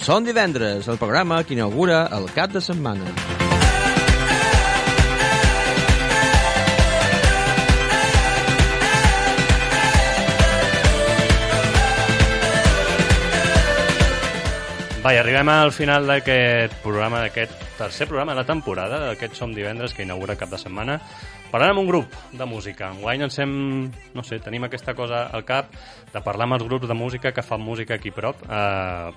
Som divendres, el programa que inaugura el cap de setmana. Va, i arribem al final d'aquest programa, d'aquest tercer programa de la temporada, d'aquest Som divendres, que inaugura cap de setmana. Parlant amb un grup de música. Enguany ens hem, no sé, tenim aquesta cosa al cap de parlar amb els grups de música que fan música aquí prop,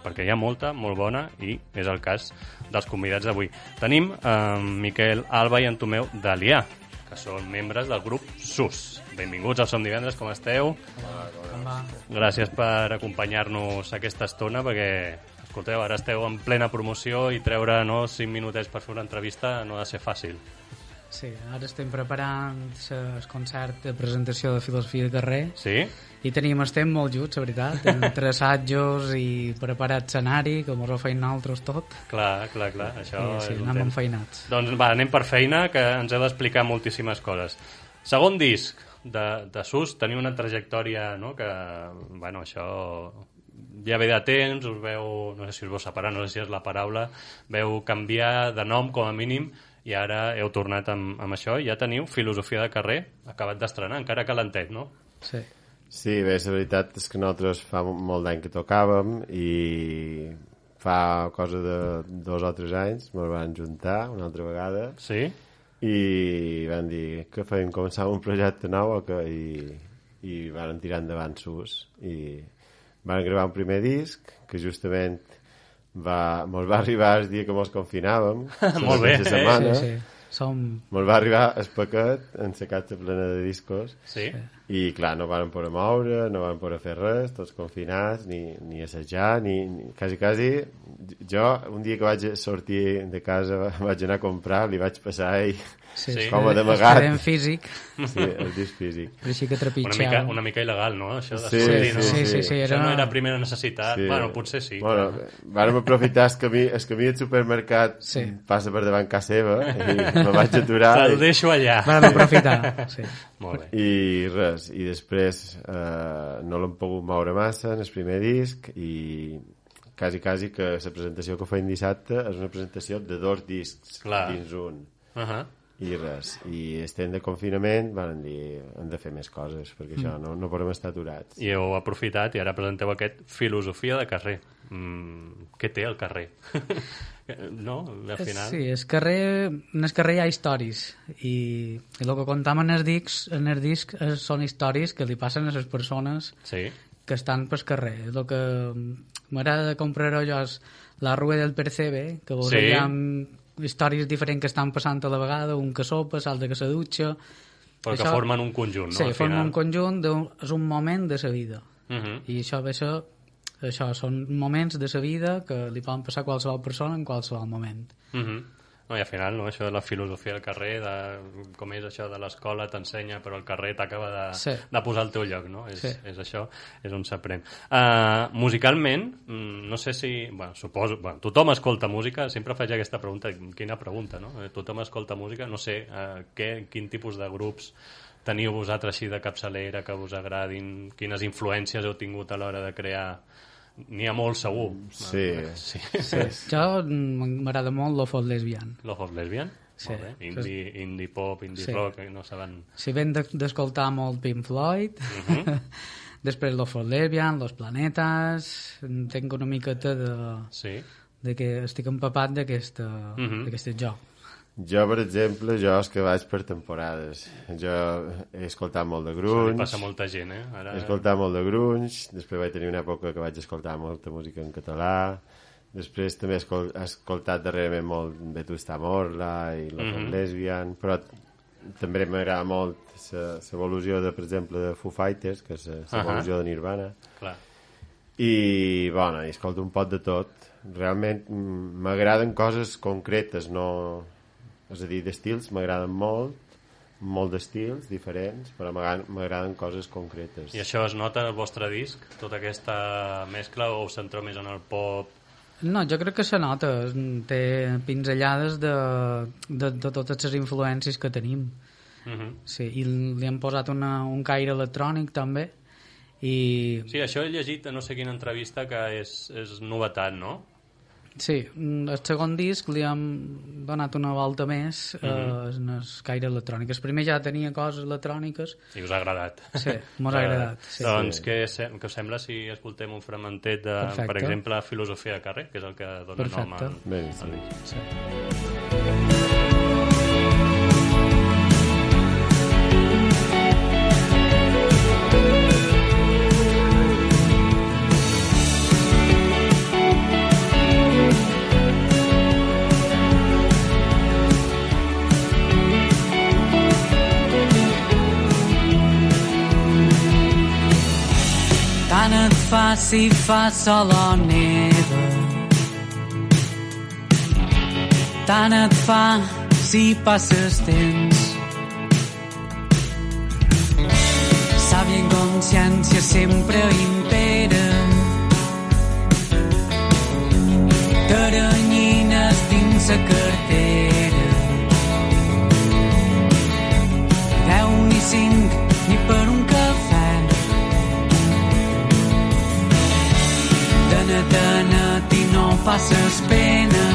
perquè hi ha molta, molt bona, i és el cas dels convidats d'avui. Tenim Miquel Alba i en Tomeu Dalià, que són membres del grup SUS. Benvinguts al Som divendres, com esteu? Hola. Gràcies per acompanyar-nos aquesta estona, perquè, escolteu, ara esteu en plena promoció i treure 5 minutets per fer una entrevista no ha de ser fàcil. Sí, ara estem preparant el concert de presentació de filosofia de carrer. Sí? I estem molt junts, la veritat, entre assajos i preparar escenari, com us ho feim nosaltres tot. Clar, això sí, és un anem temps. enfeinats. Doncs va, anem per feina, que ens heu d'explicar moltíssimes coses. Segon disc de SUS, teniu una trajectòria, no?, que, bueno, això ja ve de temps, us veu, no sé si us veu separar, no sé si és la paraula, veu canviar de nom com a mínim, i ara heu tornat amb això, i ja teniu Filosofia de carrer, acabat d'estrenar, encara calentet, no? Sí. Sí, bé, la veritat és que nosaltres fa molt d'any que tocàvem i fa cosa de 2 o 3 anys ens van juntar una altra vegada. Sí? I van dir que feien començar un projecte nou i van tirar endavant SUS i van gravar un primer disc que justament ens va arribar el dia que ens confinàvem. Molt bé, setmana. Sí. Ens va arribar el paquet en la caixa plena de discos. Sí? I clar, no van poder moure, no van poder fer res, tots confinats, ni assajar, ni quasi. Jo, un dia que vaig sortir de casa, vaig anar a comprar, li vaig passar a ell com a d'amagat. En físic. Sí, el disc físic. Però sí que trepitjava. Una mica il·legal, no? Això de Sí, sortir, no? sí. Això no era primera necessitat. Sí. Bueno, potser sí. Bueno, vàrem aprofitar el camí del supermercat passa per davant casa seva i me vaig aturar. Te'l deixo allà. Vam aprofitar, sí. Molt bé. I res, i després no l'hem pogut moure massa en el primer disc i quasi que la presentació que feim dissabte és una presentació de 2 discs dins un. I res, i estem de confinament, van dir, hem de fer més coses, perquè això no podem estar aturats. I heu aprofitat i ara presenteu aquest Filosofia de carrer. Què té el carrer? No? Al final... Sí, en el carrer hi ha històries i el que contem en el disc són històries que li passen a les persones que estan pel carrer. El que m'agrada comprar jo és La Rua del Percebe, que vol dir hi ha històries diferents que estan passant a la vegada, un que sopa, l'altre que se dutxa... Però que formen un conjunt, no? Sí, formen un conjunt, és un moment de la vida. I això són moments de la vida que li poden passar a qualsevol persona en qualsevol moment. No, i al final, no, això de la filosofia del carrer, com és això de l'escola, t'ensenya, però el carrer t'acaba de posar al teu lloc, no? És això, és on s'aprèn. Musicalment, no sé si... Bueno, suposo... Bueno, tothom escolta música, sempre faig aquesta pregunta, quina pregunta, no? Tothom escolta música, no sé quin tipus de grups teniu vosaltres així de capçalera que us agradin, quines influències heu tingut a l'hora de crear... N'hi ha molt, segur. Sí. Jo m'agrada molt Love of Lesbian. Love of Lesbian? Sí. Indie pop, indie rock, no saben... Si ven d'escoltar molt Pink Floyd, després Love of Lesbian, Los Planetas, tinc una miqueta de que estic empapat d'aquest joc. Jo, per exemple, és que vaig per temporades. Jo he escoltat molt de grunge. Això li passa a molta gent, Ara... He escoltat molt de grunge, després vaig tenir una època que vaig escoltar molta música en català, després també he escoltat darrerament molt Vetusta Morla i Love of Lesbian, però també m'agrada molt l'evolució, per exemple, de Foo Fighters, que és l'evolució de Nirvana. Clar. I, bueno, escolto un pot de tot. Realment m'agraden coses concretes, no... És a dir, d'estils m'agraden molt d'estils diferents, però m'agraden coses concretes. I això es nota en el vostre disc, tota aquesta mescla, o us centreu més en el pop? No, jo crec que se nota. Té pinzellades de totes les influències que tenim. Sí, i li hem posat un caire electrònic també. Sí, això he llegit a no sé quina entrevista que és novetat, no? Sí, el segon disc li hem donat una volta més en el caire electrònic. El primer ja tenia coses electròniques. I us ha agradat. Sí, m'ha agradat. Sí. Doncs què us sembla si escoltem un fragmentet de, per exemple, Filosofia de carrer, que és el que dona nom al disc. Sí. Tant et fa si fa sol o neva, tant et fa si passes temps. Sàvia inconsciència sempre impera, t'aranyines dins la cartera. 10 ni 5 ni per un cafè, net i no passes pena.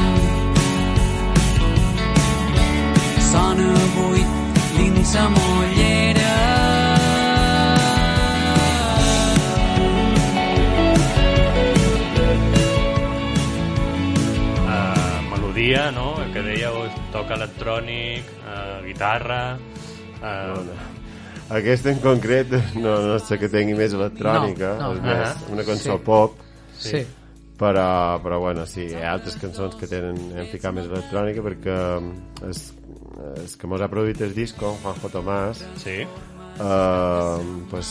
Sona buit dins la mollera. Melodia, no? Que dèieu, toca electrònic, guitarra... Aquesta en concret no sé que tingui més electrònica, és més una cançó pop. Sí. Però bueno, sí, hi ha altres cançons que hem ficat més electrònica perquè és que mos ha produït el disco, Juanjo Tomàs, pues,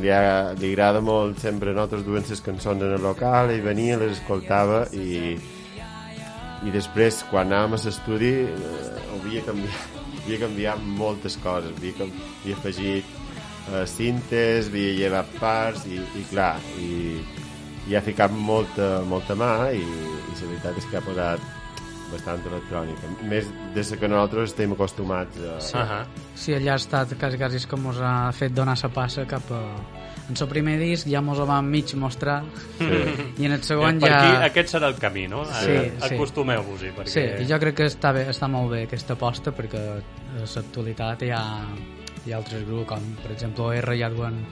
li agrada molt sempre. Nosaltres duem les cançons en el local, ell venia, les escoltava i després quan anàvem a l'estudi havia canviat moltes coses, havia afegit cintes, havia llevat parts i clar, i ha ficat molta mà i la veritat és que ha posat bastant electrònica, més des que nosaltres estem acostumats a... Sí, allà ha estat quasi és que mos ha fet donar la passa cap a... En el primer disc ja mos ho vam mig mostrar i en el segon per ja... aquí aquest serà el camí, no? Acostumeu-vos-hi perquè... Sí, jo crec que està molt bé aquesta aposta perquè a l'actualitat hi ha altres grups, com per exemple OR ja duen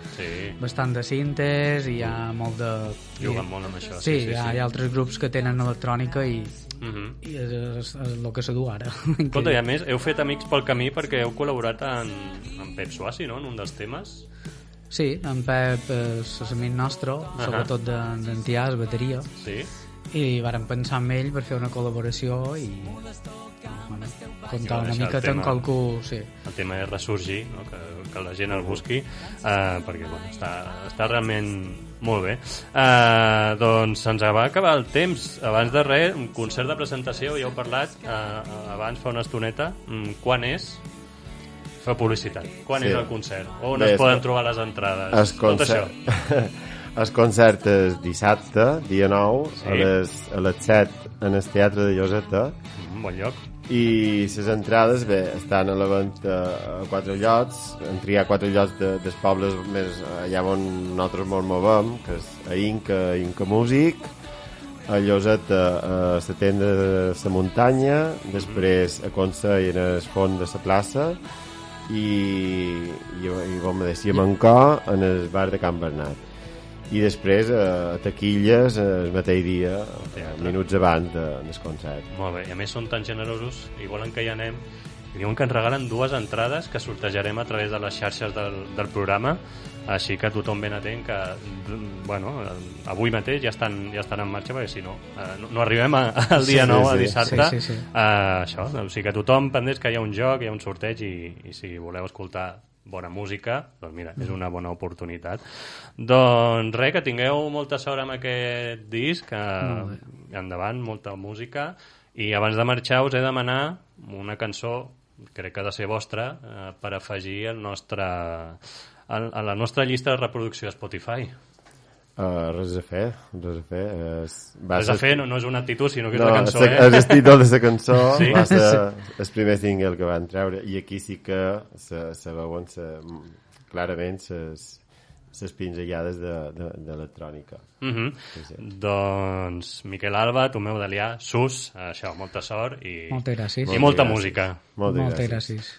bastant de cintes i hi ha molt de... Juguen molt amb això. Sí, hi ha altres grups que tenen electrònica i és el que se du ara. Escolta, i a més heu fet amics pel camí perquè heu col·laborat amb Pep Suassi, no?, en un dels temes. Sí, en Pep és amic nostre, sobretot d'Entiàs, bateria. Sí. I vàrem pensar en ell per fer una col·laboració i bueno, comptar una miqueta amb qualcú... Sí. El tema és ressorgir, no? que la gent el busqui, perquè bueno, està realment molt bé. Doncs se'ns va acabar el temps. Abans de res, un concert de presentació, ja heu parlat abans fa una estoneta. Quan és? Fa publicitat. Quan és el concert? On es poden trobar les entrades? Tot això. El concert és dissabte, dia 9, a les 7 en el Teatre de Lloseta. Bon lloc. I les entrades, estan a la venda a 4 llocs. Han triat 4 llocs dels pobles més allà on nosaltres ens movem, que és a Inca Músic, a Lloseta, a la tenda de la muntanya, després a Consell en el fons de la plaça, i com a dir, a Mancor en el bar de Can Bernat, i després a taquilles el mateix dia, minuts abans del concert. Molt bé, i a més són tan generosos i volen que hi anem, i diuen que ens regalen 2 entrades que sortejarem a través de les xarxes del programa, així que tothom ben atent que bueno, avui mateix ja estan en marxa, perquè si no arribem al dia 9 a dissabte. Això, o sigui que tothom pendents que hi ha un joc, hi ha un sorteig, i si voleu escoltar bona música, doncs mira, és una bona oportunitat. Doncs res, que tingueu molta sort amb aquest disc, endavant, molta música, i abans de marxar us he de demanar una cançó, crec que ha de ser vostra, per afegir a la nostra llista de reproducció a Spotify. Res a fer. Res a fer no és una actitud, sinó que és la cançó. És el títol de la cançó, va ser el primer single que van treure, i aquí sí que se veuen clarament les pinzellades d'electrònica. Sí. Doncs, Miquel Alba, Tomeu Dalià, Sus, això, molta sort i moltes gràcies. I molta música. Moltes gràcies.